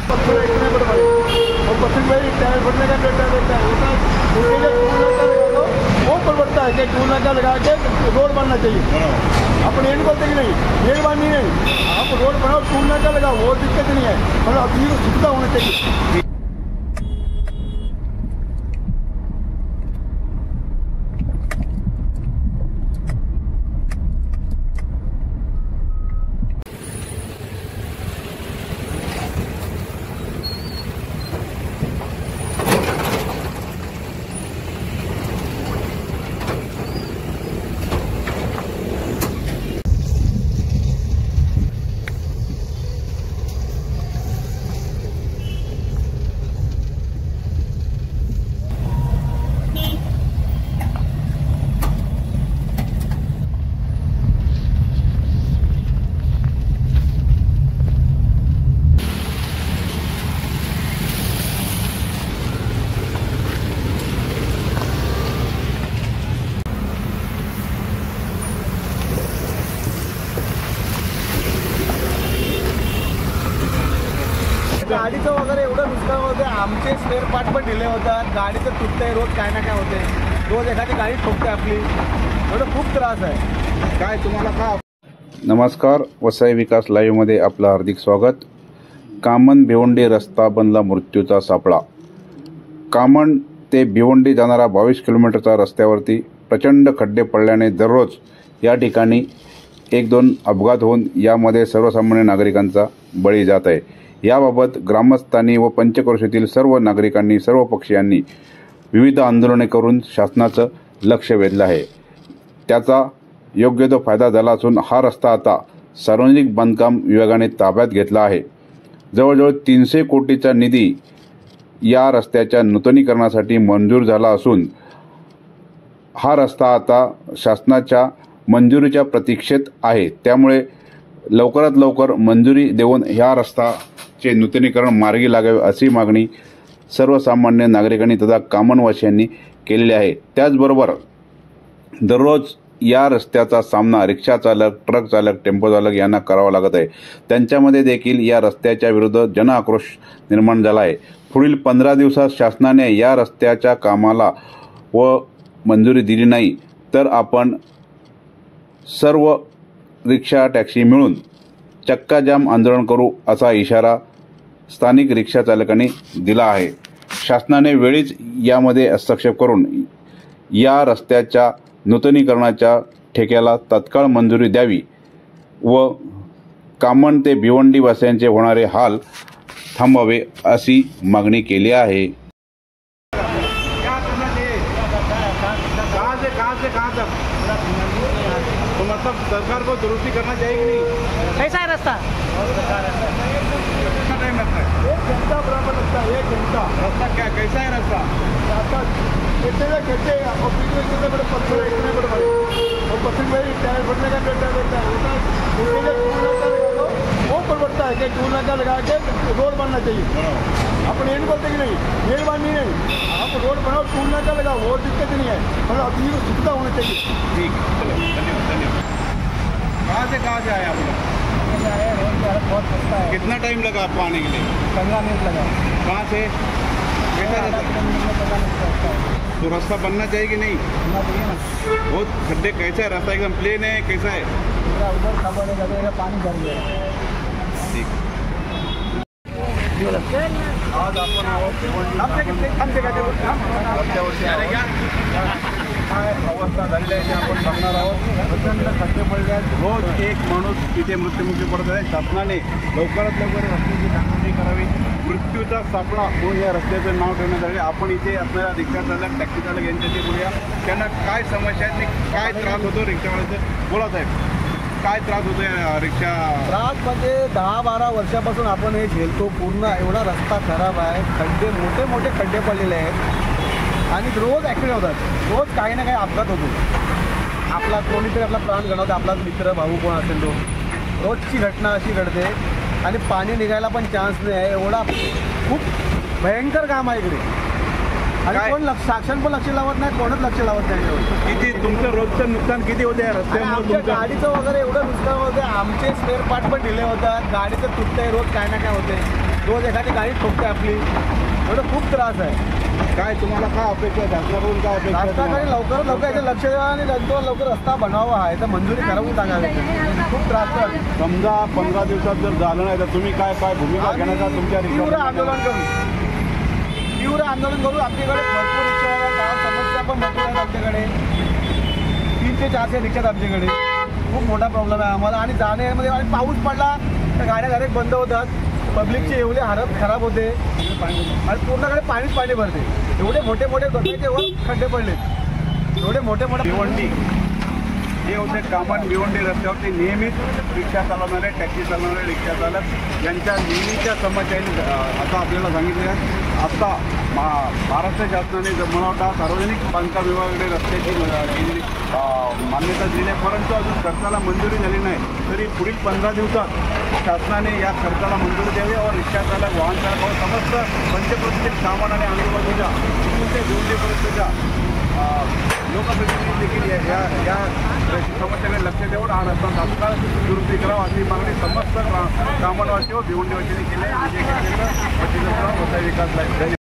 पत्थर इतने बड़े बड़े और पत्थर में टायर फटने का डर रहता है। उसके लिए टूल नाका लगा दो, वो परिवर्तन है कि टूल नाका लगा के रोड बनना चाहिए। अपन ये नहीं बोलते कि नहीं, मेहरबानी नहीं, आप रोड बनाओ, टूल नाका लगाओ, वो दिक्कत नहीं है, मतलब अपनी को सुविधा होना चाहिए। गाडीचं वगैरे एवढं नुकसान होते, आमचे स्पेअर पार्ट पण डिले होतात, गाडीचं तुटतंय, रोज काय ना काय होते, रोज एखादी गाडी ठोकते आपली, एवढं खूप त्रास आहे। काय तुम्हाला का? नमस्कार, वसई विकास लाईव्हमध्ये आपलं हार्दिक स्वागत। कामन भिवंडी रस्ता बनला मृत्यूचा सापळा। कामन ते भिवंडी जाणारा 22 किलोमीटरचा रस्त्यावरती प्रचंड खड्डे पडल्याने दररोज या ठिकाणी 1-2 अपघात होऊन यामध्ये सर्वसामान्य नागरिकांचा बळी जात आहे। याबाबत ग्रामस्थांनी व पंचक्रोशीतील सर्व नागरिकांनी, सर्व पक्षीयांनी विविध आंदोलने करून शासनाचं लक्ष वेधलं आहे। त्याचा योग्य तो फायदा झाला असून हा रस्ता आता सार्वजनिक बांधकाम विभागाने ताब्यात घेतला आहे। जवळजवळ 300 कोटीचा निधी या रस्त्याच्या नूतनीकरणासाठी मंजूर झाला असून हा रस्ता आता शासनाच्या मंजुरीच्या प्रतीक्षेत आहे। त्यामुळे लवकरात लवकर मंजुरी देऊन ह्या रस्त्याचे नूतनीकरण मार्गी लागावे अशी मागणी सर्वसामान्य नागरिकांनी तथा कामनवासियांनी केलेली आहे। त्याचबरोबर दररोज या रस्त्याचा सामना रिक्षा चालक, ट्रक चालक, टेम्पो चालक यांना करावा लागत आहे। त्यांच्यामध्ये देखील या रस्त्याच्या विरुद्ध जनआक्रोश निर्माण झाला आहे। पुढील 15 दिवसात शासनाने या रस्त्याच्या कामाला व मंजुरी दिली नाही तर आपण सर्व रिक्षा टॅक्सी मिळून चक्काजाम आंदोलन करू असा इशारा स्थानिक रिक्षा चालकांनी दिला आहे। शासनाने वेळीच यामध्ये हस्तक्षेप करून या रस्त्याच्या नूतनीकरणाच्या ठेक्याला तत्काळ मंजुरी द्यावी व कामन ते भिवंडी वासियांचे होणारे हाल थांबवावे अशी मागणी केली आहे। तो मतलब सरकार को दुरुस्ती करना चाहिए कि नहीं? कैसा है रास्ता? कितना टाइम लगता है? 1 घंटा बराबर लगता है। 1 घंटा। रास्ता क्या कैसा है रास्ता? रास्ता कहते और इतने बड़े पत्थर इतने बड़े बड़े और पत्थर में टायर फटने का डर रहता है। उसके लिए टूल नाका लगा दो, वो परिवर्तन है कि टूल नाका लगा के रोड बनना चाहिए। अपन ये नहीं बोलते कि नहीं, मेहरबानी नहीं, आप रोड बनाओ, टूल नाका लगाओ, वो दिक्कत नहीं है, मतलब अपनी को सुविधा होना चाहिए। ठीक, धन्यवाद। कहाँ से आए आप लोग? बहुत सस्ता है। कितना टाइम लगा आपको आने के लिए? 15 मिनट लगा। कहाँ से? कैसा रास्ता? तो रास्ता बनना चाहिए कि नहीं? बनना चाहिए ना। बहुत खड्डे, कैसा है रास्ता? एकदम प्लेन है, कैसा है? उधर खबर है, पानी भर गया। ठीक। आज आपण काय अवस्था झालेली आहे आपण बघणार आहोत। प्रचंड खड्डे पडले आहेत, रोज एक माणूस इथे मृत्युमुखी पडत आहे। शासनाने लवकरात लवकर रस्त्याची डागडुजी करावी, मृत्यूचा सापळा म्हणून या रस्त्याचं नाव ठेवण्यात आले। आपण इथे आपल्याला रिक्षा चालक, टॅक्सी चालक यांच्याशी बोलूया, त्यांना काय समस्या आहेत, काय त्रास होतो रिक्षावाल्याचं। बोला साहेब, काय त्रास होतो रिक्षा? त्रास म्हणजे 10-12 वर्षापासून आपण हे झेलतो। पूर्ण एवढा रस्ता खराब आहे, खड्डे मोठे मोठे खड्डे पडलेले आहेत आणि रोज ॲक्सिडेंट होतात, रोज काही ना काही अपघात होतो। आपला कोणीतरी आपला प्राण गमावतो, आपलाच मित्र, भाऊ कोण असेल तो, रोजची घटना अशी घडते आणि पाणी निघायला पण चान्स नाही आहे। एवढा खूप भयंकर काम आहे इकडे आणि कोण शासन पण लक्ष लावत नाही, कोणच लक्ष लावत नाही। किती तुमचं रोजचं नुकसान किती होते या रस्त्यामुळे? गाडीचं वगैरे एवढं नुकसान होते, आमचे स्पेअर पार्ट पण डिले होतात, गाडीचं तुटतंय, रोज काय ना काय होते, रोज एखादी गाडी ठोकते आपली, एवढं खूप त्रास आहे. काय तुम्हाला काय अपेक्षा आहे शासनाकडून, काय अपेक्षा आहे शासनाकडे तुम्हाला? लवकरात लवकर याचं लक्ष द्यावं आणि लवकरात लवकर रस्ता बनवावा आहे, तर मंजुरी करावून टाकावी. खूप त्रास आहे. समजा 15 दिवसात जर झालं नाही तर तुम्ही काय काय भूमिका घेण्याचा तुमच्या तीव्र आंदोलन करू, तीव्र आंदोलन करू. आपल्याकडे भरपूर रिक्षा आहेत, गावात समस्या पण भरपूर आहेत आमच्याकडे. 300 ते 400 रिक्षात आमच्याकडे. खूप मोठा प्रॉब्लेम आहे आम्हाला. आणि जाण्यामध्ये आणि पाऊस पडला तर गाड्या डायरेक्ट बंद होतात. पब्लिकची एवढी हालत खराब होते आणि पूर्णकडे पाणीच पाणी भरते. एवढे मोठे मोठे गटाचे वर खड्डे पडले, एवढे मोठे मोठे. भिवंडी हे होते कामन भिवंडी रस्त्यावरती नेहमीच रिक्षा चालवणारे, टॅक्सी चालवणारे रिक्षा चालक यांच्या नेहमीच्या समस्यांनी असं आपल्याला सांगितलं आहे. आता महाराष्ट्र शासनाने मला वाटतं सार्वजनिक बांधकाम विभागाकडे रस्त्याची मान्यता दिली आहे, परंतु अजून खर्चाला मंजुरी झाली नाही. तरी पुढील 15 दिवसात शासनाने या खर्चाला मंजुरी द्यावी व रिक्षा चालक, वाहन चालक व समस्त पंचप्रत्येक सामान आणि आजूबाजूच्या तिथून ते भिवंडीपर्यंतच्या लोकप्रतिनिधी देखील या समस्येकडे लक्ष देऊन हा रस्ता तात्काळ दुरुस्ती करावा अशी मागणी समस्त कामनवासी व भिवंडीवासींनी केली आहे. विजय केंद्र वसाई विकास लाईव्ह.